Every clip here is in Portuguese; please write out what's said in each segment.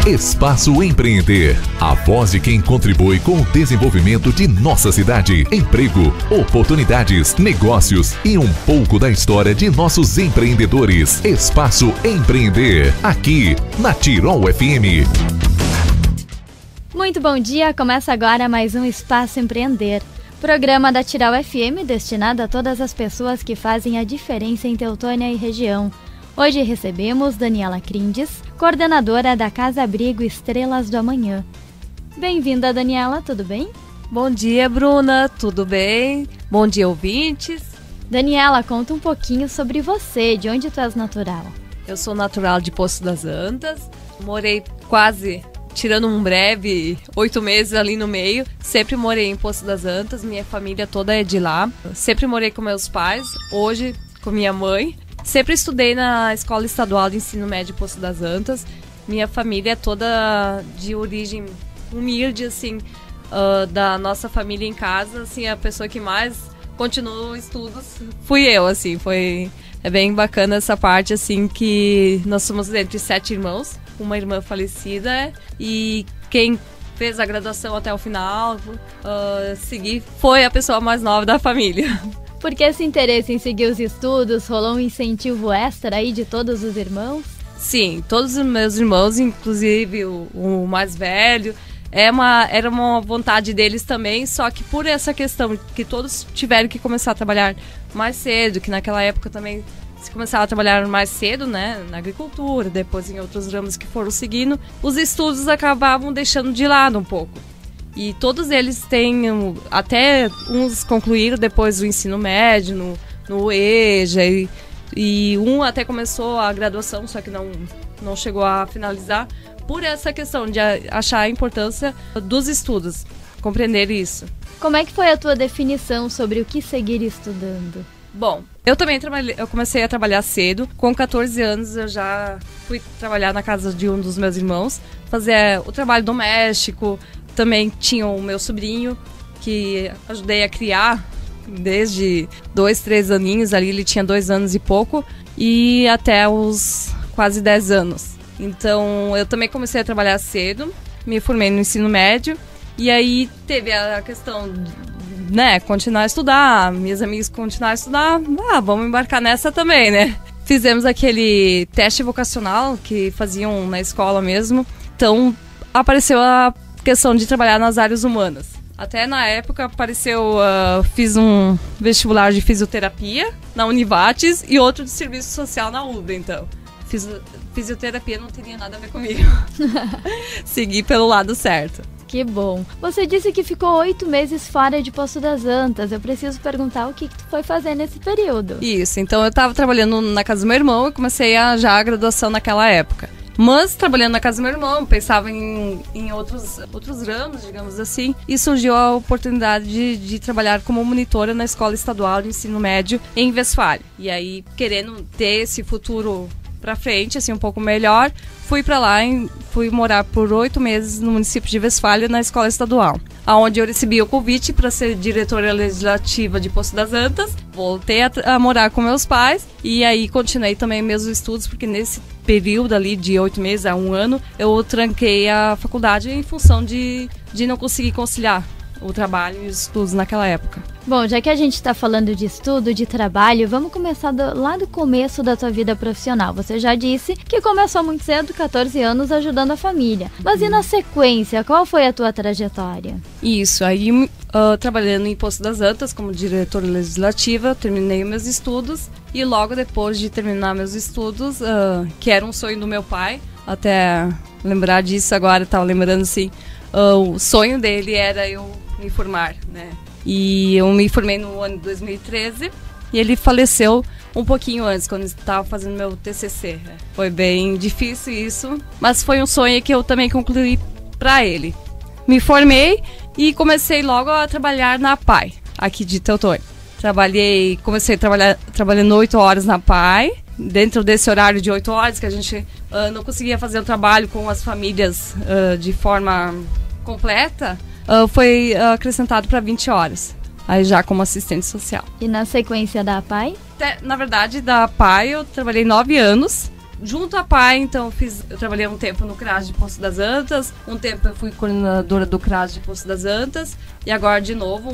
Espaço Empreender, a voz de quem contribui com o desenvolvimento de nossa cidade. Emprego, oportunidades, negócios e um pouco da história de nossos empreendedores. Espaço Empreender, aqui na Tirol FM. Muito bom dia, começa agora mais um Espaço Empreender. Programa da Tirol FM destinado a todas as pessoas que fazem a diferença em Teutônia e região. Hoje recebemos Daniela Crindes, coordenadora da Casa Abrigo Estrelas do Amanhã. Bem-vinda, Daniela, tudo bem? Bom dia, Bruna, tudo bem? Bom dia, ouvintes. Daniela, conta um pouquinho sobre você, de onde tu és natural? Eu sou natural de Poço das Antas, morei quase, tirando um breve, 8 meses ali no meio. Sempre morei em Poço das Antas, minha família toda é de lá. Sempre morei com meus pais, hoje com minha mãe. Sempre estudei na Escola Estadual de Ensino Médio Poço das Antas. Minha família é toda de origem humilde, assim, da nossa família em casa, assim, a pessoa que mais continuou estudos fui eu, assim, é bem bacana essa parte, assim, que nós somos entre 7 irmãos, uma irmã falecida, e quem fez a graduação até o final, foi a pessoa mais nova da família. Por que esse interesse em seguir os estudos? Rolou um incentivo extra aí de todos os irmãos? Sim, todos os meus irmãos, inclusive o mais velho, era uma vontade deles também, só que por essa questão que todos tiveram que começar a trabalhar mais cedo, que naquela época também se começava a trabalhar mais cedo, né, na agricultura, depois em outros ramos que foram seguindo, os estudos acabavam deixando de lado um pouco. E todos eles têm, até uns concluíram depois o ensino médio, no EJA, e um até começou a graduação, só que não chegou a finalizar, por essa questão de achar a importância dos estudos, compreender isso. Como é que foi a tua definição sobre o que seguir estudando? Bom, eu comecei a trabalhar cedo. Com 14 anos eu já fui trabalhar na casa de um dos meus irmãos, fazer o trabalho doméstico. Também tinha o meu sobrinho, que ajudei a criar desde 2, 3 aninhos, ali ele tinha 2 anos e pouco, e até os quase 10 anos. Então eu também comecei a trabalhar cedo, me formei no ensino médio, e aí teve a questão, né, continuar a estudar, minhas amigas continuaram a estudar, vamos embarcar nessa também, né? Fizemos aquele teste vocacional que faziam na escola mesmo, então apareceu a questão de trabalhar nas áreas humanas. Até na época apareceu, fiz um vestibular de fisioterapia na Univates e outro de serviço social na UBA, então. Fisioterapia não teria nada a ver comigo. Segui pelo lado certo. Que bom. Você disse que ficou 8 meses fora de Poço das Antas. Eu preciso perguntar o que tu foi fazer nesse período. Isso, então eu estava trabalhando na casa do meu irmão e comecei já a graduação naquela época. Mas, trabalhando na casa do meu irmão, pensava em outros ramos, digamos assim, e surgiu a oportunidade de trabalhar como monitora na Escola Estadual de Ensino Médio em Westfália. E aí, querendo ter esse futuro pra frente, assim, um pouco melhor, fui pra lá e fui morar por 8 meses no município de Westfália, na Escola Estadual, onde eu recebi o convite para ser diretora legislativa de Poço das Antas. Voltei a morar com meus pais e aí continuei também meus estudos, porque nesse período ali de 8 meses a 1 ano, eu tranquei a faculdade em função de não conseguir conciliar o trabalho e os estudos naquela época. Bom, já que a gente está falando de estudo, de trabalho, vamos começar lá do começo da tua vida profissional. Você já disse que começou muito cedo, 14 anos, ajudando a família. Mas e na sequência, qual foi a tua trajetória? Isso, aí trabalhando em Poço das Antas como diretora legislativa, terminei meus estudos e logo depois de terminar meus estudos, que era um sonho do meu pai, até lembrar disso agora, estava lembrando assim, o sonho dele era eu me formar, né? E eu me formei no ano de 2013 e ele faleceu um pouquinho antes, quando eu estava fazendo meu TCC. Né? Foi bem difícil isso, mas foi um sonho que eu também concluí para ele. Me formei e comecei logo a trabalhar na PAI, aqui de Teutônia. Comecei a trabalhar trabalhando 8 horas na PAI, dentro desse horário de 8 horas que a gente não conseguia fazer o trabalho com as famílias de forma completa, foi acrescentado para 20 horas, aí já como assistente social. E na sequência da PAI? Na verdade, da PAI eu trabalhei 9 anos, junto à PAI, então eu trabalhei um tempo no CRAS de Poço das Antas, um tempo eu fui coordenadora do CRAS de Poço das Antas, e agora de novo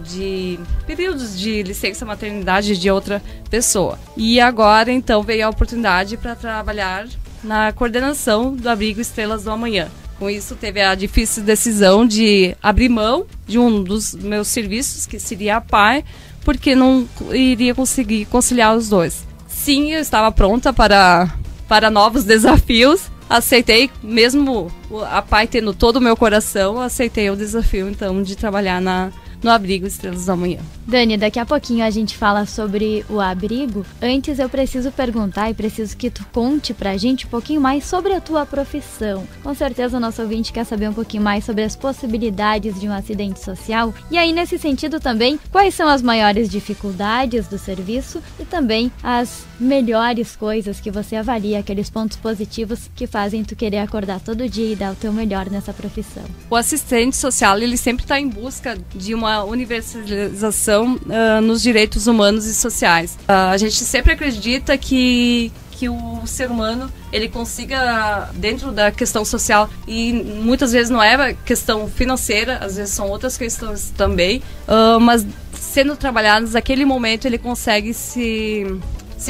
de períodos de licença maternidade de outra pessoa. E agora então veio a oportunidade para trabalhar na coordenação do abrigo Estrelas do Amanhã. Com isso teve a difícil decisão de abrir mão de um dos meus serviços, que seria a PAI, porque não iria conseguir conciliar os dois. Sim, eu estava pronta para novos desafios. Aceitei, mesmo a PAI tendo todo o meu coração, aceitei o desafio, então, de trabalhar no abrigo Estrelas do Amanhã. Dani, daqui a pouquinho a gente fala sobre o abrigo. Antes eu preciso perguntar e preciso que tu conte pra gente um pouquinho mais sobre a tua profissão. Com certeza o nosso ouvinte quer saber um pouquinho mais sobre as possibilidades de um acidente social. E aí, nesse sentido também, quais são as maiores dificuldades do serviço e também as melhores coisas que você avalia, aqueles pontos positivos que fazem tu querer acordar todo dia e dar o teu melhor nessa profissão. O assistente social, ele sempre está em busca de uma universalização nos direitos humanos e sociais. A gente sempre acredita que o ser humano ele consiga, dentro da questão social, e muitas vezes não é questão financeira, às vezes são outras questões também, mas sendo trabalhados naquele momento ele consegue se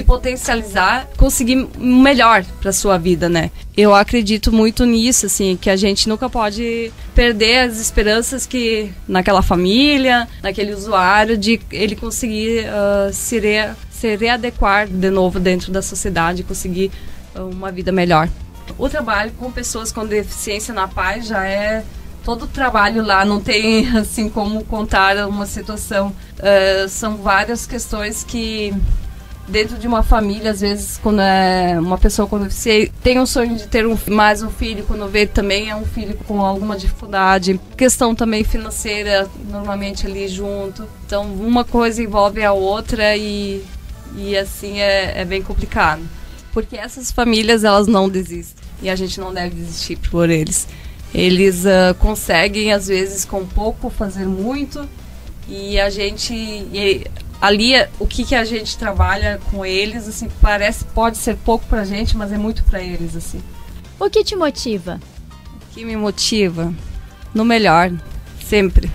potencializar, conseguir melhor para sua vida, né? Eu acredito muito nisso, assim, que a gente nunca pode perder as esperanças que naquela família, naquele usuário, de ele conseguir se readequar de novo dentro da sociedade, conseguir uma vida melhor. O trabalho com pessoas com deficiência na PAI já é todo o trabalho lá, não tem assim como contar uma situação. São várias questões que dentro de uma família, às vezes, quando é uma pessoa com deficiência, tem o sonho de ter mais um filho, quando vê também é um filho com alguma dificuldade. Questão também financeira, normalmente ali junto. Então, uma coisa envolve a outra e assim é bem complicado. Porque essas famílias, elas não desistem. E a gente não deve desistir por eles. Eles conseguem, às vezes, com pouco, fazer muito. E a gente... ali, o que a gente trabalha com eles, assim, pode ser pouco pra gente, mas é muito pra eles, assim. O que te motiva? O que me motiva? No melhor, sempre.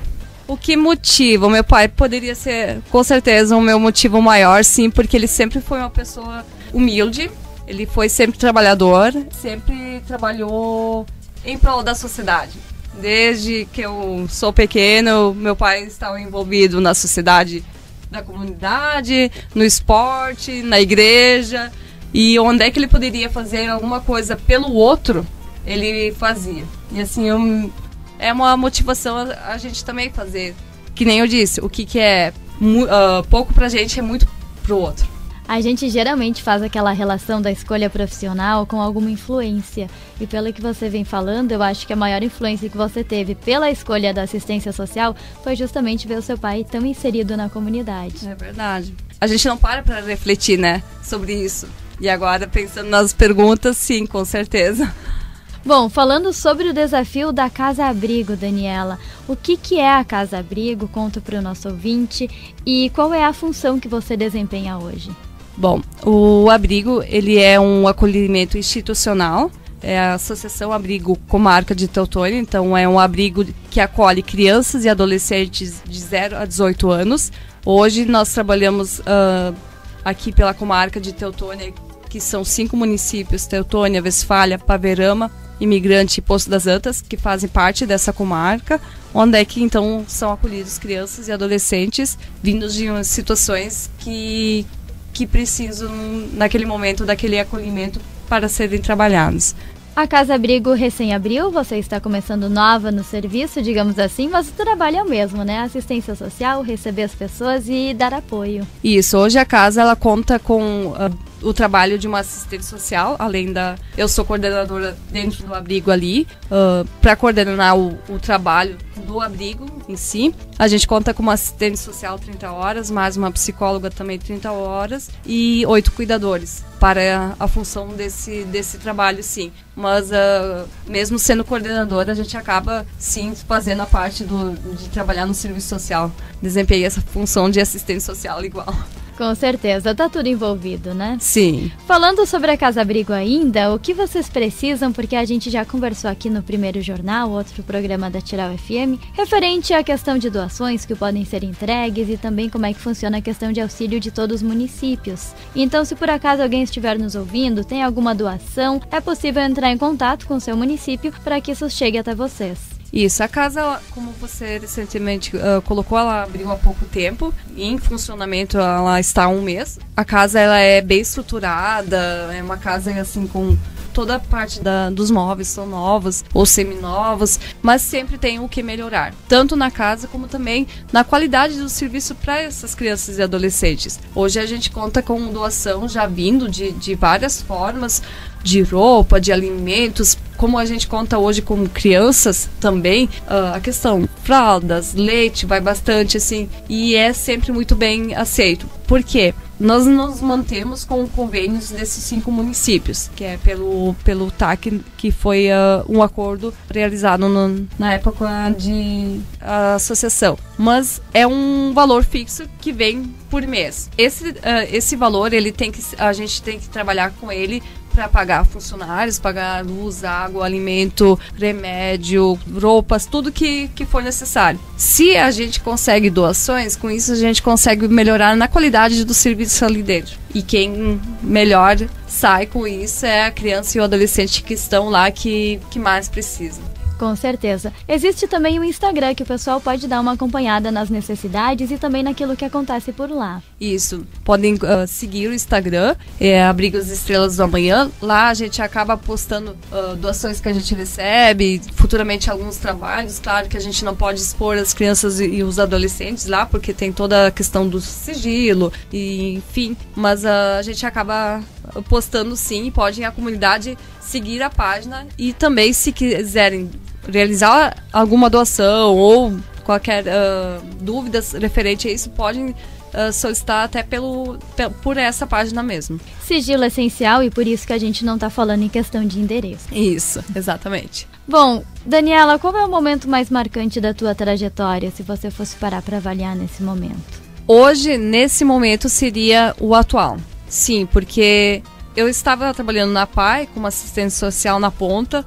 O que motiva? O meu pai poderia ser, com certeza, o meu motivo maior, sim, porque ele sempre foi uma pessoa humilde, ele foi sempre trabalhador, sempre trabalhou em prol da sociedade. Desde que eu sou pequeno, meu pai estava envolvido na sociedade da comunidade, no esporte, na igreja, e onde é que ele poderia fazer alguma coisa pelo outro, ele fazia. E assim, é uma motivação a gente também fazer. Que nem eu disse, o que é pouco pra gente é muito pro outro. A gente geralmente faz aquela relação da escolha profissional com alguma influência. E pelo que você vem falando, eu acho que a maior influência que você teve pela escolha da assistência social foi justamente ver o seu pai tão inserido na comunidade. É verdade. A gente não para refletir, né, sobre isso. E agora, pensando nas perguntas, sim, com certeza. Bom, falando sobre o desafio da Casa Abrigo, Daniela, o que é a Casa Abrigo? Conta para o nosso ouvinte e qual é a função que você desempenha hoje? Bom, o abrigo, ele é um acolhimento institucional, é a Associação Abrigo Comarca de Teutônia, então é um abrigo que acolhe crianças e adolescentes de 0 a 18 anos. Hoje nós trabalhamos aqui pela Comarca de Teutônia, que são 5 municípios, Teutônia, Westfália, Paverama, Imigrante e Poço das Antas, que fazem parte dessa comarca, onde é que então são acolhidos crianças e adolescentes vindos de situações que precisam, naquele momento, daquele acolhimento para serem trabalhados. A Casa Abrigo recém abriu, você está começando nova no serviço, digamos assim, mas o trabalho é o mesmo, né? Assistência social, receber as pessoas e dar apoio. Isso, hoje a casa ela conta com o trabalho de uma assistente social, além da... Eu sou coordenadora dentro do abrigo ali, para coordenar o trabalho do abrigo em si. A gente conta com uma assistente social 30 horas, mais uma psicóloga também 30 horas e 8 cuidadores para a função desse trabalho, sim. Mas mesmo sendo coordenadora, a gente acaba, sim, fazendo a parte de trabalhar no serviço social. Desempenhei essa função de assistente social igual. Com certeza, tá tudo envolvido, né? Sim. Falando sobre a Casa Abrigo ainda, o que vocês precisam, porque a gente já conversou aqui no Primeiro Jornal, outro programa da Tiral FM, referente à questão de doações que podem ser entregues e também como é que funciona a questão de auxílio de todos os municípios. Então, se por acaso alguém estiver nos ouvindo, tem alguma doação, é possível entrar em contato com o seu município para que isso chegue até vocês. Isso, a casa, como você recentemente colocou, ela abriu há pouco tempo. Em funcionamento ela está há 1 mês. A casa ela é bem estruturada, é uma casa assim com toda a parte dos móveis são novos ou seminovos, mas sempre tem o que melhorar, tanto na casa como também na qualidade do serviço para essas crianças e adolescentes. Hoje a gente conta com doação já vindo de várias formas, de roupa, de alimentos, como a gente conta hoje com crianças também, a questão fraldas, leite, vai bastante assim, e é sempre muito bem aceito. Por quê? Nós nos mantemos com convênios desses 5 municípios, que é pelo TAC, que foi um acordo realizado na época de associação. Mas é um valor fixo que vem por mês. Esse valor a gente tem que trabalhar com ele para pagar funcionários, pagar luz, água, alimento, remédio, roupas, tudo que for necessário. Se a gente consegue doações, com isso a gente consegue melhorar na qualidade do serviço ali dentro. E quem melhor sai com isso é a criança e o adolescente que estão lá que mais precisam. Com certeza. Existe também o Instagram, que o pessoal pode dar uma acompanhada nas necessidades e também naquilo que acontece por lá. Isso. Podem seguir o Instagram, Abrigos Estrelas do Amanhã. Lá a gente acaba postando doações que a gente recebe, futuramente alguns trabalhos. Claro que a gente não pode expor as crianças e os adolescentes lá, porque tem toda a questão do sigilo, e, enfim. Mas a gente acaba postando sim, podem a comunidade seguir a página e também, se quiserem realizar alguma doação ou qualquer dúvidas referente a isso, podem solicitar até por essa página mesmo. Sigilo essencial, e por isso que a gente não está falando em questão de endereço. Isso, exatamente. Bom, Daniela, qual é o momento mais marcante da tua trajetória, se você fosse parar para avaliar nesse momento? Hoje, nesse momento, seria o atual. Sim, porque eu estava trabalhando na PAI, como assistente social na ponta,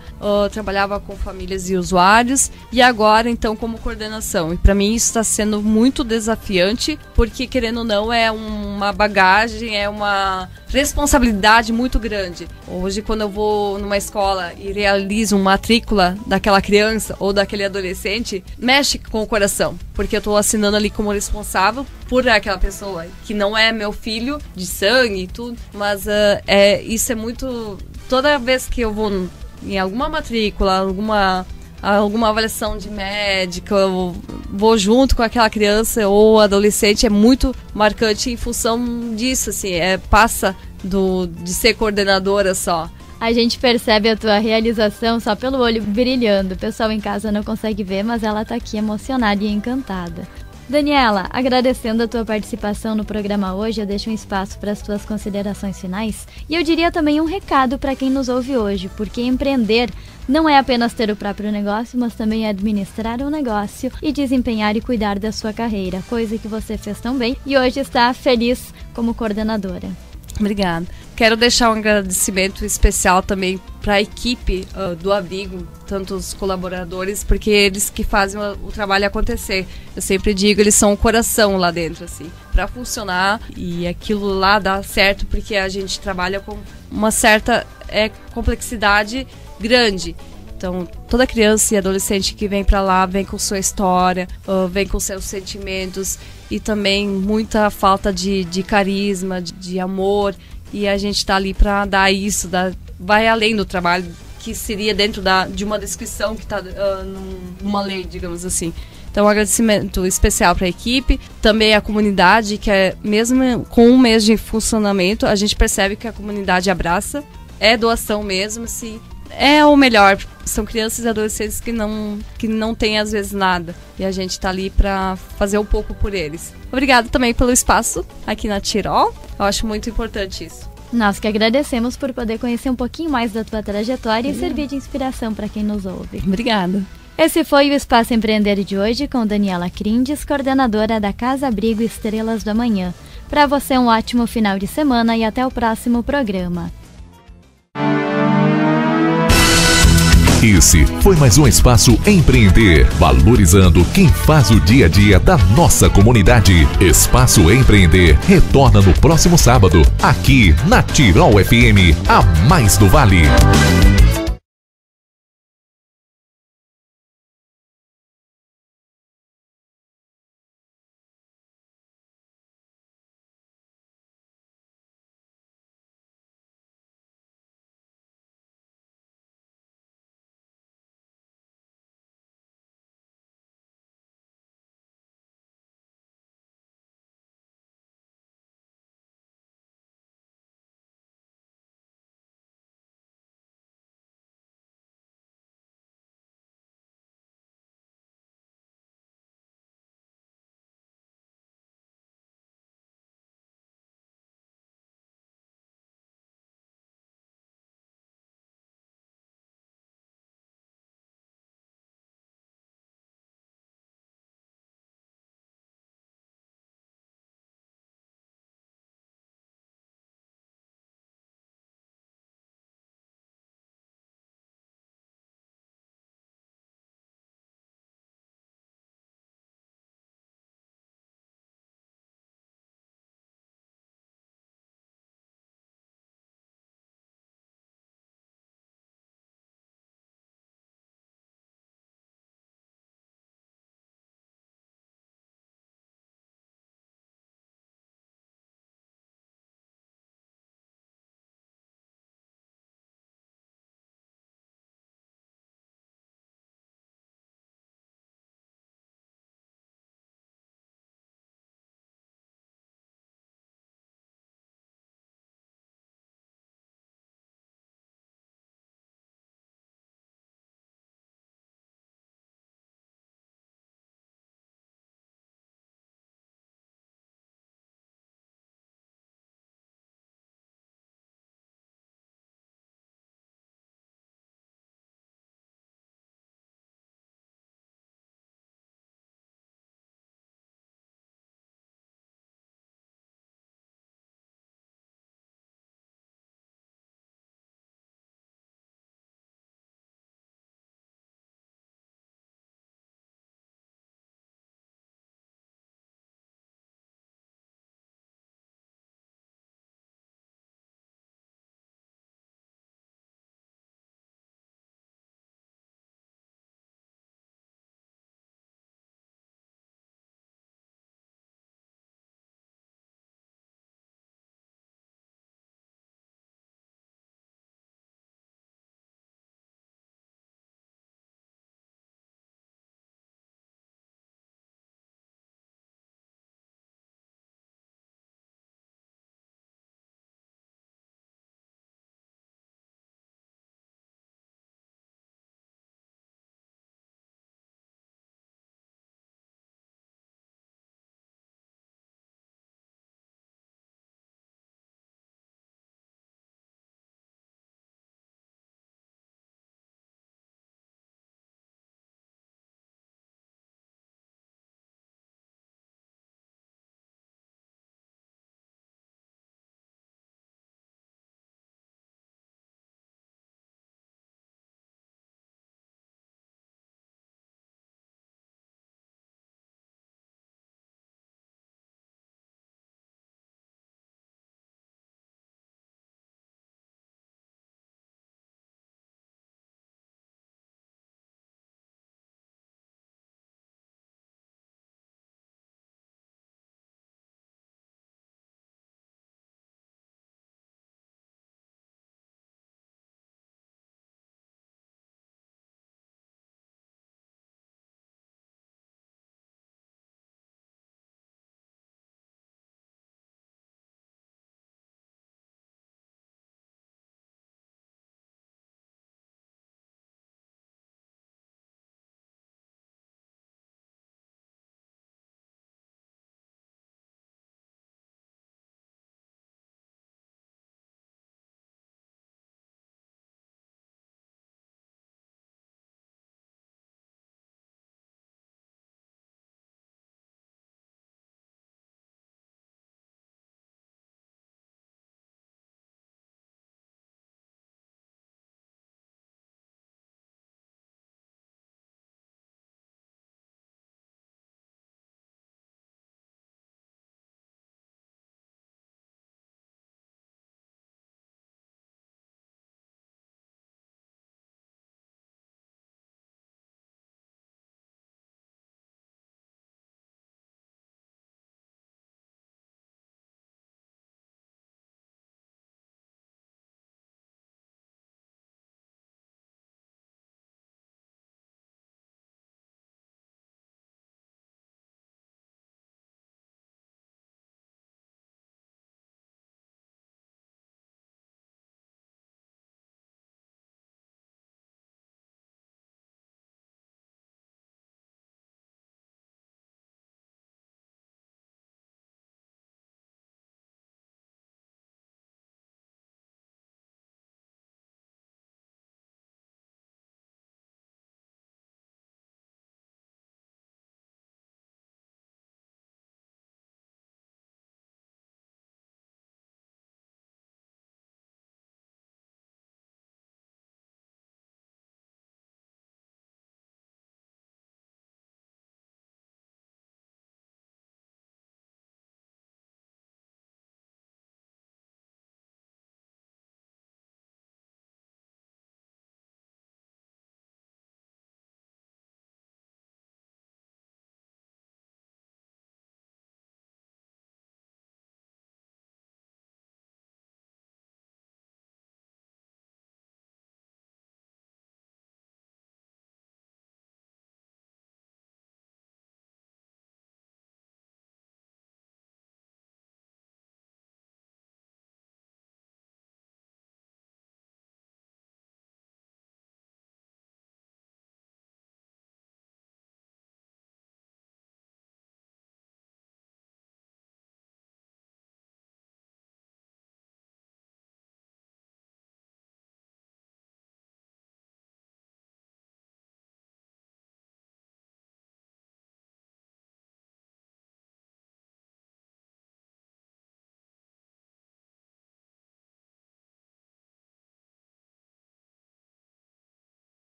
trabalhava com famílias e usuários, e agora, então, como coordenação. E para mim isso está sendo muito desafiante, porque, querendo ou não, é uma bagagem, é uma responsabilidade muito grande. Hoje, quando eu vou numa escola e realizo uma matrícula daquela criança ou daquele adolescente, mexe com o coração, porque eu estou assinando ali como responsável por aquela pessoa, que não é meu filho de sangue e tudo, mas isso é muito... Toda vez que eu vou em alguma matrícula, alguma avaliação de médica, eu vou junto com aquela criança ou adolescente, é muito marcante em função disso, assim, passa de ser coordenadora só. A gente percebe a tua realização só pelo olho brilhando. O pessoal em casa não consegue ver, mas ela tá aqui emocionada e encantada. Daniela, agradecendo a tua participação no programa hoje, eu deixo um espaço para as tuas considerações finais e eu diria também um recado para quem nos ouve hoje, porque empreender não é apenas ter o próprio negócio, mas também é administrar um negócio e desempenhar e cuidar da sua carreira, coisa que você fez tão bem e hoje está feliz como coordenadora. Obrigada. Quero deixar um agradecimento especial também para a equipe do abrigo, tanto os colaboradores, porque eles que fazem o trabalho acontecer. Eu sempre digo, eles são o coração lá dentro, assim, para funcionar e aquilo lá dá certo, porque a gente trabalha com uma certa complexidade grande. Então, toda criança e adolescente que vem para lá vem com sua história, vem com seus sentimentos e também muita falta de carisma, de amor. E a gente está ali para dar isso, vai além do trabalho, que seria dentro de uma descrição que está numa lei, digamos assim. Então, um agradecimento especial para a equipe, também a comunidade, que mesmo com 1 mês de funcionamento, a gente percebe que a comunidade abraça, é doação mesmo, assim, é o melhor. São crianças e adolescentes que não têm, às vezes, nada. E a gente está ali para fazer um pouco por eles. Obrigada também pelo espaço aqui na Tirol. Eu acho muito importante isso. Nós que agradecemos por poder conhecer um pouquinho mais da tua trajetória e servir de inspiração para quem nos ouve. Obrigada. Esse foi o Espaço Empreender de hoje com Daniela Crindes, coordenadora da Casa Abrigo Estrelas do Amanhã. Para você, um ótimo final de semana e até o próximo programa. Esse foi mais um Espaço Empreender, valorizando quem faz o dia a dia da nossa comunidade. Espaço Empreender retorna no próximo sábado, aqui na Tirol FM, a mais do Vale.